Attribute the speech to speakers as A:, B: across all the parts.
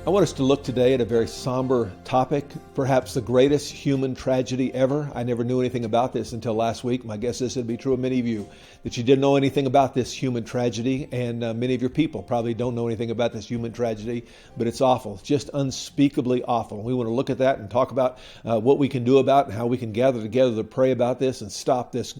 A: I want us to look today at a very somber topic, perhaps the greatest human tragedy ever. I never knew anything about this until last week. My guess is it'd be true of many of you, that you didn't know anything about this human tragedy, and many of your people probably don't know anything about this human tragedy, but it's awful. It's just unspeakably awful. We want to look at that and talk about what we can do about it and how we can gather together to pray about this and stop this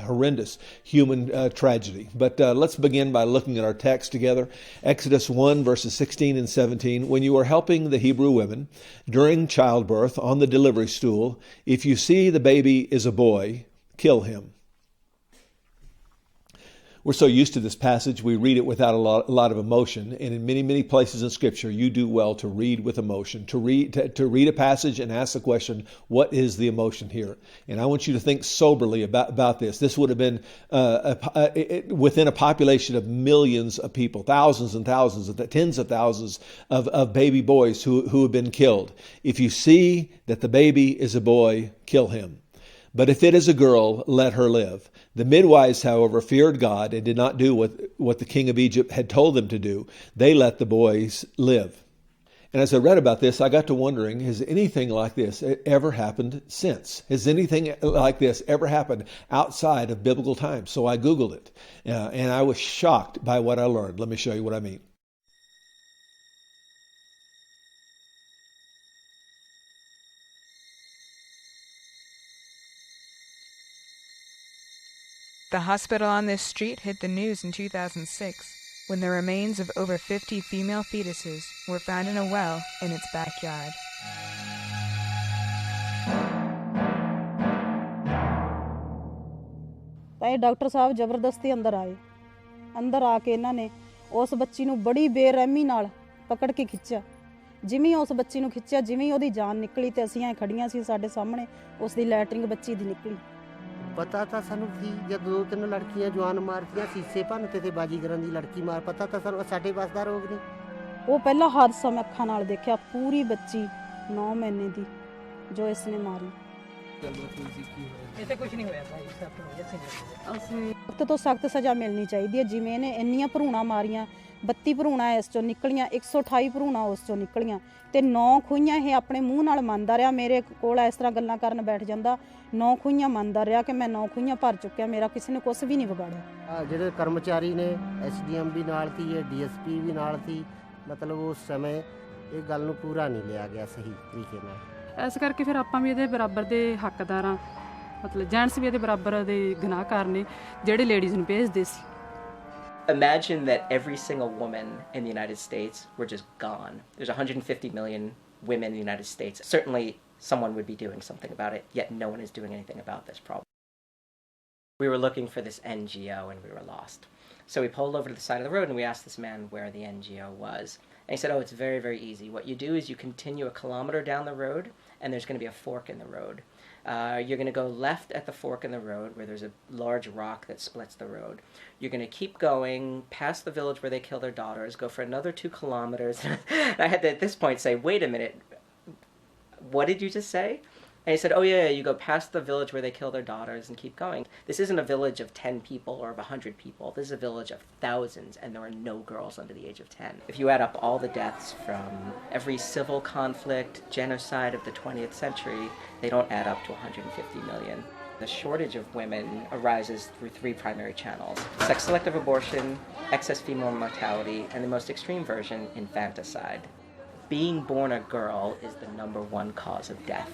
A: horrendous human tragedy. But let's begin by looking at our text together. Exodus 1, verses 16 and 17. When you are helping the Hebrew women during childbirth on the delivery stool, if you see the baby is a boy, kill him. We're so used to this passage, we read it without a lot of emotion. And in many, many places in Scripture, you do well to read with emotion, to read a passage and ask the question, what is the emotion here? And I want you to think soberly about this. This would have been within a population of millions of people, thousands and thousands, tens of thousands of baby boys who have been killed. If you see that the baby is a boy, kill him. But if it is a girl, let her live. The midwives, however, feared God and did not do what the king of Egypt had told them to do. They let the boys live. And as I read about this, I got to wondering, has anything like this ever happened since? Has anything like this ever happened outside of biblical times? So I Googled it, and I was shocked by what I learned. Let me show you what I mean.
B: The hospital on this street hit the news in 2006 when the remains of over 50 female fetuses were found in a well in its backyard.
C: ਤਾਂ doctor ਸਾਹਿਬ ਜ਼ਬਰਦਸਤੀ ਅੰਦਰ ਆ ਕੇ ਇਹਨਾਂ ਨੇ ਉਸ ਬੱਚੀ ਨੂੰ ਬੜੀ ਬੇਰਹਿਮੀ ਨਾਲ ਪਕੜ ਕੇ ਖਿੱਚਿਆ। ਜਿਵੇਂ ਉਸ ਬੱਚੀ ਨੂੰ ਖਿੱਚਿਆ, ਜਿਵੇਂ ਉਹਦੀ ਜਾਨ ਨਿਕਲੀ ਤੇ ਅਸੀਂ ਐ ਖੜੀਆਂ ਸੀ, ਸਾਡੇ ਸਾਹਮਣੇ ਉਸ ਦੀ ਲੈਟਰਿੰਗ ਬੱਚੀ ਦੀ ਨਿਕਲੀ।
D: ਪਤਾ ਤਾਂ ਸਾਨੂੰ ਸੀ ਜਦ 2-3 ਲੜਕੀਆਂ ਜਵਾਨ ਮਾਰਤੀਆਂ, ਸੀਸੇ ਭੰਨਤੇ ਤੇ ਬਾਜੀਗਰਾਂ ਦੀ ਲੜਕੀ ਮਾਰ, ਪਤਾ ਤਾਂ ਸਾਨੂੰ ਸਾਡੇ ਬਸ ਦਾ ਰੋਗ ਨਹੀਂ।
C: ਉਹ ਪਹਿਲਾ ਹਾਦਸਾ ਮੈਂ ਅੱਖਾਂ ਨਾਲ ਦੇਖਿਆ, ਪੂਰੀ ਬੱਚੀ 9 ਮਹੀਨੇ ਦੀ ਜੋ ਇਸ ਨੇ ਮਾਰੀ।
E: ਇੱਥੇ ਕੁਝ ਨਹੀਂ ਹੋਇਆ ਭਾਈ,
C: ਸਖਤ ਤੋਂ ਸਖਤ ਸਜ਼ਾ ਮਿਲਣੀ ਚਾਹੀਦੀ ਹੈ। ਜਿਵੇਂ ਇਹਨੇ ਇੰਨੀਆਂ ਭਰੂਣਾਂ ਮਾਰੀਆਂ, 32 ਭਰੂਣਾਂ ਇਸ ਚੋਂ ਨਿਕਲੀਆਂ, 128 ਭਰੂਣਾਂ ਉਸ ਚੋਂ ਨਿਕਲੀਆਂ ਤੇ 9 ਖੂਹੀਆਂ ਇਹ ਆਪਣੇ ਮੂੰਹ ਨਾਲ ਮੰਨਦਾ ਰਿਹਾ। ਮੇਰੇ ਕੋਲ ਇਸ ਤਰ੍ਹਾਂ ਗੱਲਾਂ ਕਰਨ ਬੈਠ ਜਾਂਦਾ, 9 ਖੂਹੀਆਂ ਮੰਨਦਾ ਰਿਹਾ ਕਿ ਮੈਂ 9 ਖੂਹੀਆਂ ਭਰ ਚੁੱਕਿਆ, ਮੇਰਾ ਕਿਸੇ ਨੇ ਕੁਝ ਵੀ ਨਹੀਂ ਵਿਗਾੜਿਆ।
D: ਜਿਹੜੇ ਕਰਮਚਾਰੀ ਨੇ SDM ਵੀ ਨਾਲ ਸੀ, DSP ਵੀ ਨਾਲ ਸੀ, ਮਤਲਬ ਉਸ ਸਮੇਂ ਇਹ ਗੱਲ ਨੂੰ ਪੂਰਾ ਨਹੀਂ ਲਿਆ ਗਿਆ ਸਹੀ ਤਰੀਕੇ ਨਾਲ।
E: ਇਸ ਕਰਕੇ ਫਿਰ ਆਪਾਂ ਵੀ ਇਹਦੇ ਬਰਾਬਰ ਦੇ ਹੱਕਦਾਰ ਹਾਂ, ਮਤਲਬ ਜੈਂਟਸ ਵੀ ਇਹਦੇ ਬਰਾਬਰ ਦੇ ਗੁਨਾਹਗਾਰ ਨੇ ਜਿਹੜੇ ਲੇਡੀਜ਼ ਨੂੰ ਭੇਜਦੇ ਸੀ।
F: Imagine that every single woman in the United States were just gone. There's 150 million women in the United States. Certainly someone would be doing something about it, yet no one is doing anything about this problem. We were looking for this NGO and we were lost. So we pulled over to the side of the road and we asked this man where the NGO was. And he said, oh, it's very, very easy. What you do is you continue a kilometer down the road and there's going to be a fork in the road. You're going to go left at the fork in the road where there's a large rock that splits the road. You're going to keep going past the village where they kill their daughters, go for another 2 kilometers. I had to at this point say, wait a minute, what did you just say? And he said, oh yeah, you go past the village where they kill their daughters and keep going. This isn't a village of 10 people or of 100 people. This is a village of thousands, and there are no girls under the age of 10. If you add up all the deaths from every civil conflict, genocide of the 20th century, they don't add up to 150 million. The shortage of women arises through 3 primary channels: sex-selective abortion, excess female mortality, and the most extreme version, infanticide. Being born a girl is the number 1 cause of death.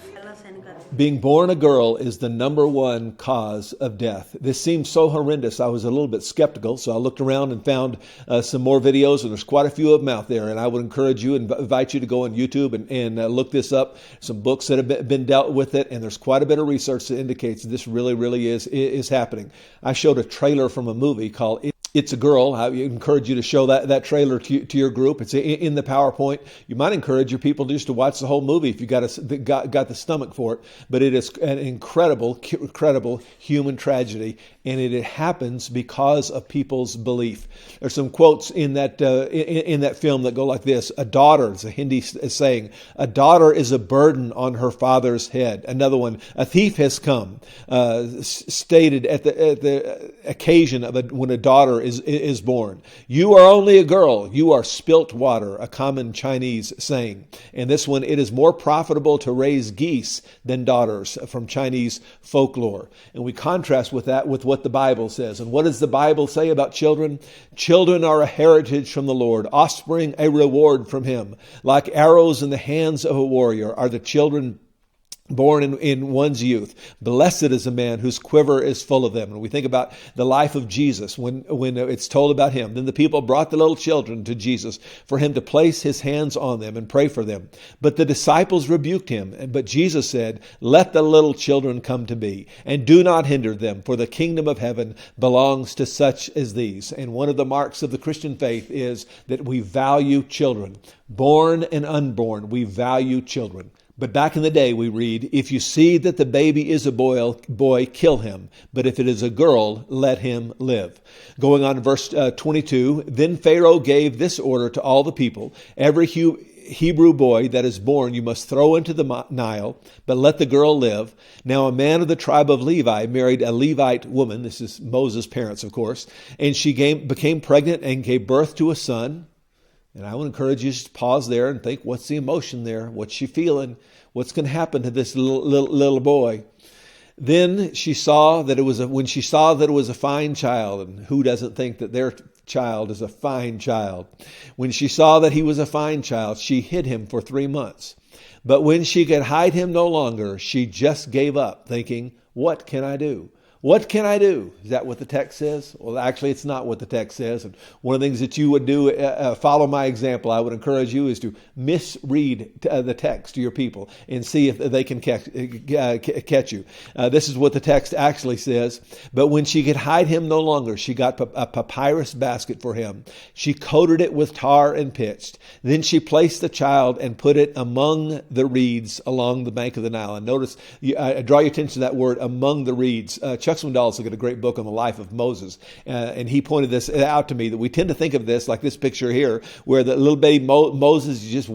A: Being born a girl is the number 1 cause of death. This seems so horrendous. I was a little bit skeptical, so I looked around and found some more videos, and there's quite a few of them out there. And I would encourage you and invite you to go on YouTube and look this up. Some books that have been dealt with it, and there's quite a bit of research that indicates this really is happening. I showed a trailer from a movie called It's a Girl. I encourage you to show that trailer to your group. It's in the PowerPoint. You might encourage your people just to watch the whole movie if you got the stomach for it. But it is an incredible human tragedy, and it happens because of people's belief. There's some quotes in that film that go like this: "A daughter," it's a Hindi saying, "a daughter is a burden on her father's head." Another one: "A thief has come," stated at the occasion of when a daughter is born. You are only a girl. You are spilt water, a common Chinese saying. And this one, it is more profitable to raise geese than daughters, from Chinese folklore. And we contrast with that with what the Bible says. And what does the Bible say about children? Children are a heritage from the Lord, offspring a reward from him. Like arrows in the hands of a warrior are the children born in one's youth. Blessed is a man whose quiver is full of them. And we think about the life of Jesus when it's told about him. Then the people brought the little children to Jesus for him to place his hands on them and pray for them. But the disciples rebuked him. But Jesus said, let the little children come to me, and do not hinder them, for the kingdom of heaven belongs to such as these. And one of the marks of the Christian faith is that we value children. Born and unborn, we value children. But back in the day, we read, if you see that the baby is a boy, kill him. But if it is a girl, let him live. Going on to verse 22, then Pharaoh gave this order to all the people. Every Hebrew boy that is born you must throw into the Nile, but let the girl live. Now a man of the tribe of Levi married a Levite woman. This is Moses' parents, of course. And she became pregnant and gave birth to a son. And I would encourage you to just pause there and think, what's the emotion there? What's she feeling? What's going to happen to this little boy? Then she saw that when she saw that it was a fine child, and who doesn't think that their child is a fine child? When she saw that he was a fine child, she hid him for 3 months. But when she could hide him no longer, she just gave up, thinking, what can I do? What can I do? Is that what the text says? Well, actually, it's not what the text says. And one of the things that you would do, follow my example, I would encourage you is to misread the text to your people and see if they can catch you. This is what the text actually says. But when she could hide him no longer, she got a papyrus basket for him. She coated it with tar and pitch. Then she placed the child and put it among the reeds along the bank of the Nile. And notice, draw your attention to that word, among the reeds. Chuck Swindoll's got a great book on the life of Moses, and he pointed this out to me, that we tend to think of this like this picture here, where the little baby Moses is just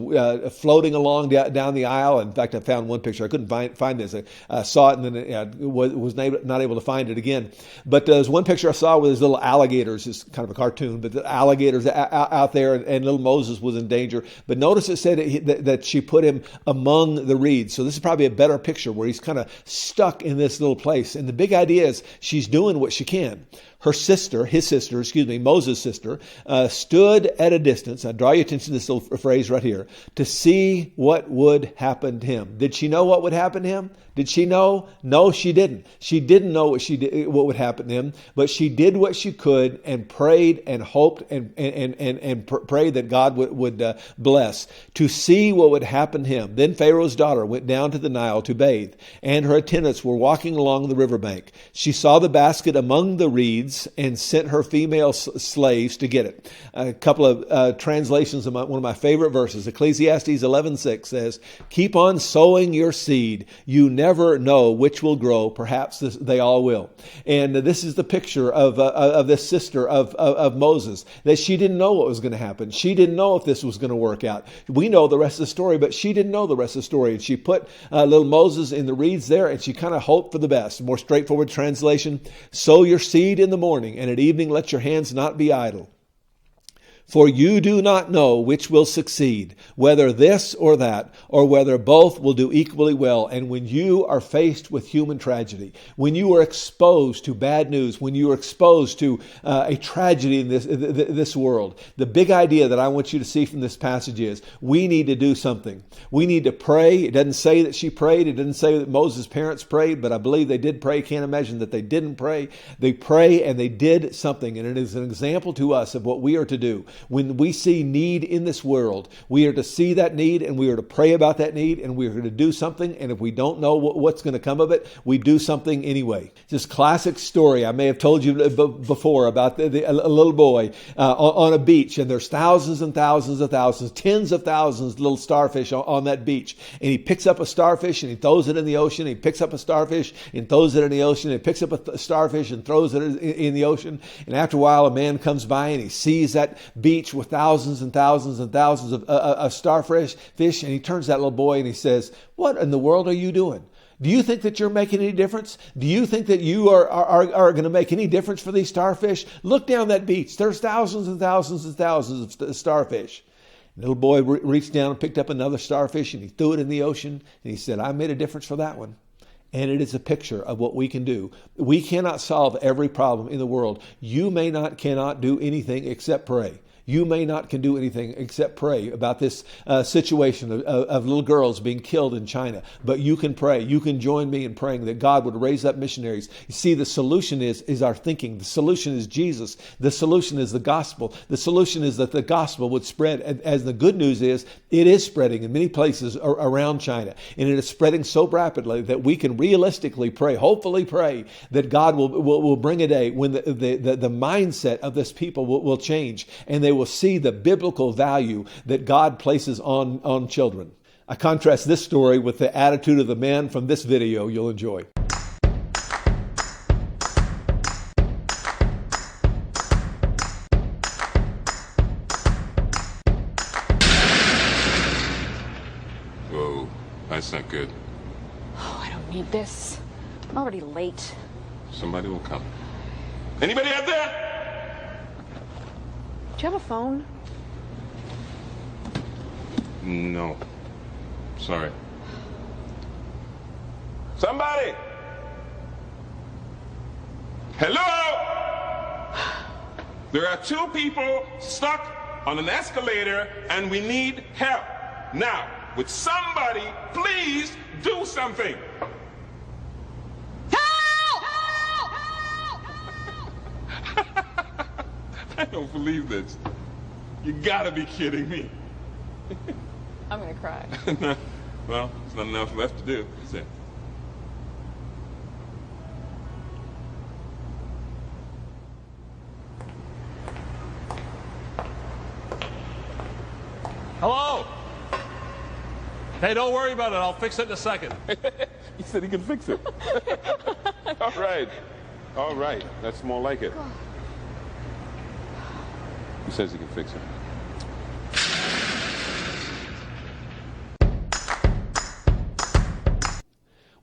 A: floating along down the aisle. In fact, I found one picture. I couldn't find this. I saw it and then was not able to find it again. But there's one picture I saw where there's little alligators. It's kind of a cartoon, but the alligators out there, and little Moses was in danger. But notice it said that she put him among the reeds. So this is probably a better picture where he's kind of stuck in this little place. And the big idea is she's doing what she can. His sister, Moses' sister, stood at a distance. I draw your attention to this little phrase right here, to see what would happen to him. Did she know what would happen to him? Did she know? No, she didn't. She didn't know what would happen to him, but she did what she could and prayed and hoped and prayed that God would bless, to see what would happen to him. Then Pharaoh's daughter went down to the Nile to bathe, and her attendants were walking along the riverbank. She saw the basket among the reeds and sent her female slaves to get it. A couple of translations of one of my favorite verses. Ecclesiastes 11:6 says, keep on sowing your seed. You never know which will grow. Perhaps they all will. And this is the picture of this sister of Moses, that she didn't know what was going to happen. She didn't know if this was going to work out. We know the rest of the story, but she didn't know the rest of the story. And she put little Moses in the reeds there, and she kind of hoped for the best. More straightforward translation, sow your seed in the morning, and at evening let your hands not be idle. For you do not know which will succeed, whether this or that, or whether both will do equally well. And when you are faced with human tragedy, when you are exposed to bad news, when you are exposed to a tragedy in this world, the big idea that I want you to see from this passage is we need to do something. We need to pray. It doesn't say that she prayed. It doesn't say that Moses' parents prayed, but I believe they did pray. Can't imagine that they didn't pray. They pray and they did something. And it is an example to us of what we are to do. When we see need in this world, we are to see that need and we are to pray about that need and we are to do something. And if we don't know what's going to come of it, we do something anyway. This classic story I may have told you before about a little boy on a beach, and there's thousands and thousands of thousands, tens of thousands of little starfish on that beach. And he picks up a starfish and he throws it in the ocean. He picks up a starfish and throws it in the ocean. He picks up a starfish and throws it in the ocean. And after a while, a man comes by and he sees that beach with thousands and thousands and thousands of starfish, and he turns to that little boy and he says, what in the world are you doing? Do you think that you're making any difference? Do you think that you are going to make any difference for these starfish? Look down that beach. There's thousands and thousands and thousands of starfish. The little boy reached down and picked up another starfish and he threw it in the ocean. And he said, I made a difference for that one. And it is a picture of what we can do. We cannot solve every problem in the world. You cannot do anything except pray. You may not can do anything except pray about this situation of little girls being killed in China. But you can pray. You can join me in praying that God would raise up missionaries. You see, the solution is our thinking. The solution is Jesus. The solution is the gospel. The solution is that the gospel would spread. As the good news is, it is spreading in many places around China. And it is spreading so rapidly that we can realistically pray, hopefully pray, that God will bring a day when the mindset of this people will change, and they will see the biblical value that God places on children. I contrast this story with the attitude of the man from this video you'll enjoy.
G: Whoa, that's not good.
H: Oh, I don't need this. I'm already late.
G: Somebody will come. Anybody out there?
H: Do you have a phone?
G: No. Sorry. Somebody! Hello? There are 2 people stuck on an escalator and we need help. Now, would somebody please do something? I don't believe this. You gotta be kidding me.
H: I'm gonna cry.
G: Well, there's not enough left to do, is it?
I: Hello? Hey, don't worry about it. I'll fix it in a second.
G: He said he can fix it. All right. All right. That's more like it. He says he can fix it.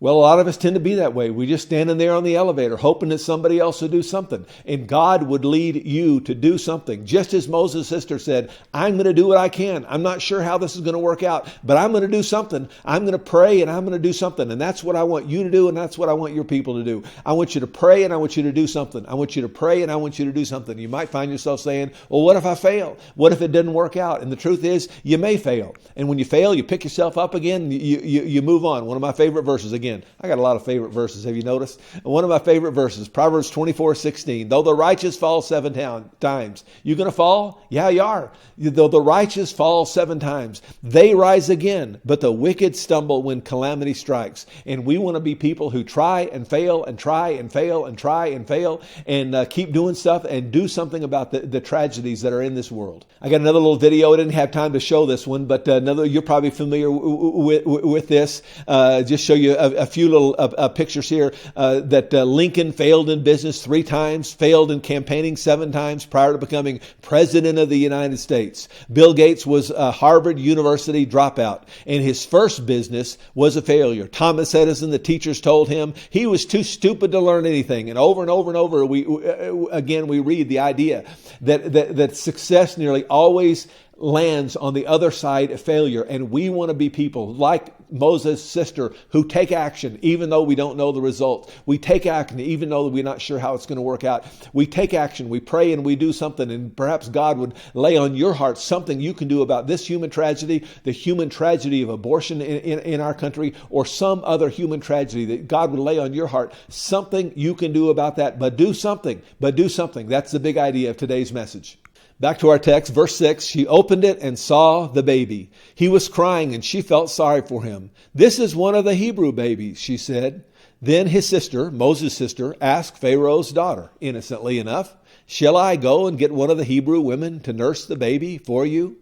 A: Well, a lot of us tend to be that way. We just standing there on the elevator hoping that somebody else will do something. And God would lead you to do something. Just as Moses' sister said, I'm going to do what I can. I'm not sure how this is going to work out, but I'm going to do something. I'm going to pray and I'm going to do something. And that's what I want you to do, and that's what I want your people to do. I want you to pray and I want you to do something. I want you to pray and I want you to do something. You might find yourself saying, well, what if I fail? What if it didn't work out? And the truth is, you may fail. And when you fail, you pick yourself up again, you move on. One of my favorite verses, again, I got a lot of favorite verses. Have you noticed? One of my favorite verses, Proverbs 24:16. Though the righteous fall 7 times. You going to fall? Yeah, you are. Though the righteous fall 7 times, they rise again. But the wicked stumble when calamity strikes. And we want to be people who try and fail and try and fail and try and fail and keep doing stuff and do something about the tragedies that are in this world. I got another little video. I didn't have time to show this one, but you're probably familiar with this. Just show you a few little pictures here that Lincoln failed in business 3 times, failed in campaigning 7 times prior to becoming president of the United States. Bill Gates was a Harvard University dropout, and his first business was a failure. Thomas Edison, the teachers told him he was too stupid to learn anything. And over and over and over, we read the idea that success nearly always lands on the other side of failure. And we want to be people like Moses' sister who take action even though we don't know the results. We take action even though we're not sure how it's going to work out. We take action, we pray, and we do something. And perhaps God would lay on your heart something you can do about this human tragedy, the human tragedy of abortion in our country, or some other human tragedy that God would lay on your heart. Something you can do about that. But do something. That's the big idea of today's message. Back to our text, verse 6, she opened it and saw the baby. He was crying and she felt sorry for him. This is one of the Hebrew babies, she said. Then his sister, Moses' sister, asked Pharaoh's daughter, innocently enough, shall I go and get one of the Hebrew women to nurse the baby for you?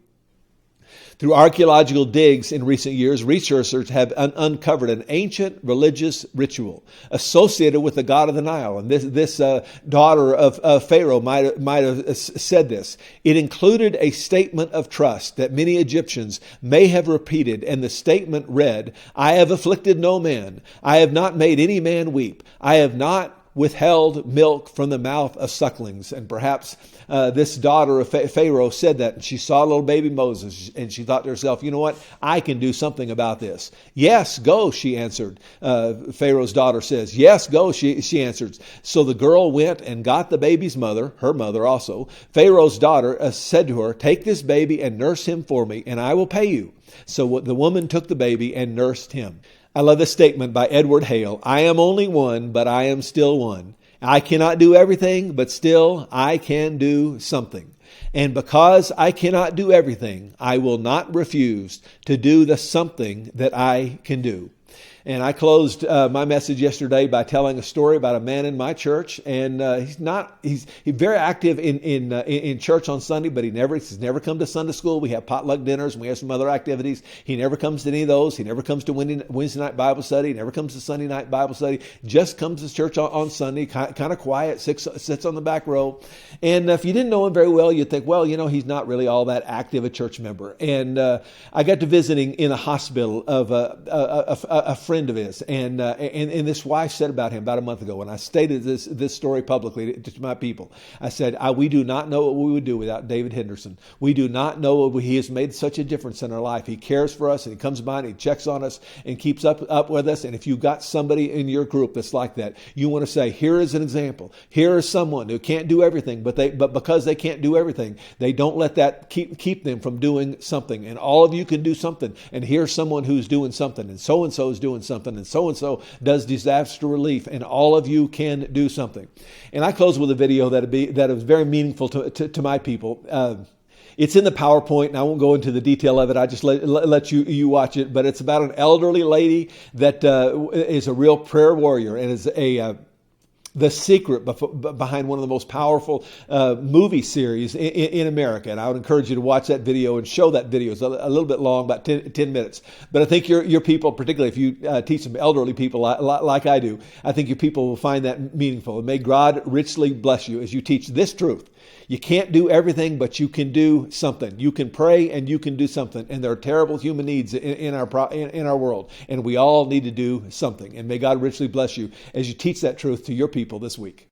A: Through archaeological digs in recent years, researchers have uncovered an ancient religious ritual associated with the god of the Nile. And this daughter of Pharaoh might have said this. It included a statement of trust that many Egyptians may have repeated, and the statement read, "I have afflicted no man. I have not made any man weep. I have not withheld milk from the mouth of sucklings." And perhaps this daughter of Pharaoh said that, and she saw little baby Moses, and she thought to herself, you know what, I can do something about this. "Yes, go," she answered. Pharaoh's daughter says, "Yes, go," she answered. So the girl went and got the baby's mother, her mother also. Pharaoh's daughter said to her, "Take this baby and nurse him for me, and I will pay you." So the woman took the baby and nursed him. I love this statement by Edward Hale. "I am only one, but I am still one. I cannot do everything, but still I can do something. And because I cannot do everything, I will not refuse to do the something that I can do." And I closed my message yesterday by telling a story about a man in my church, and he's very active in church on Sunday, but he's never come to Sunday school. We have potluck dinners and we have some other activities. He never comes to any of those. He never comes to Wednesday night Bible study. He never comes to Sunday night Bible study. Just comes to church on Sunday, kind of quiet, sits on the back row. And if you didn't know him very well, you'd think, well, he's not really all that active a church member. And I got to visiting in a hospital of a friend of his, and this wife said about him about a month ago, when I stated this story publicly to my people, I said, we do not know what we would do without David Henderson. We do not know what he has made such a difference in our life. He cares for us, and he comes by and he checks on us and keeps up with us. And if you've got somebody in your group that's like that, you want to say, here is an example. Here is someone who can't do everything, but because they can't do everything, they don't let that keep them from doing something. And all of you can do something. And here's someone who's doing something, and so is doing something, and so does disaster relief, and all of you can do something. And I close with a video that is very meaningful to my people. It's in the PowerPoint, and I won't go into the detail of it. I just let you watch it. But it's about an elderly lady that is a real prayer warrior, and is the secret behind one of the most powerful movie series in America. And I would encourage you to watch that video and show that video. It's a little bit long, about 10 minutes. But I think your people, particularly if you teach some elderly people like I do, I think your people will find that meaningful. And may God richly bless you as you teach this truth. You can't do everything, but you can do something. You can pray and you can do something. And there are terrible human needs in our world. And we all need to do something. And may God richly bless you as you teach that truth to your people this week.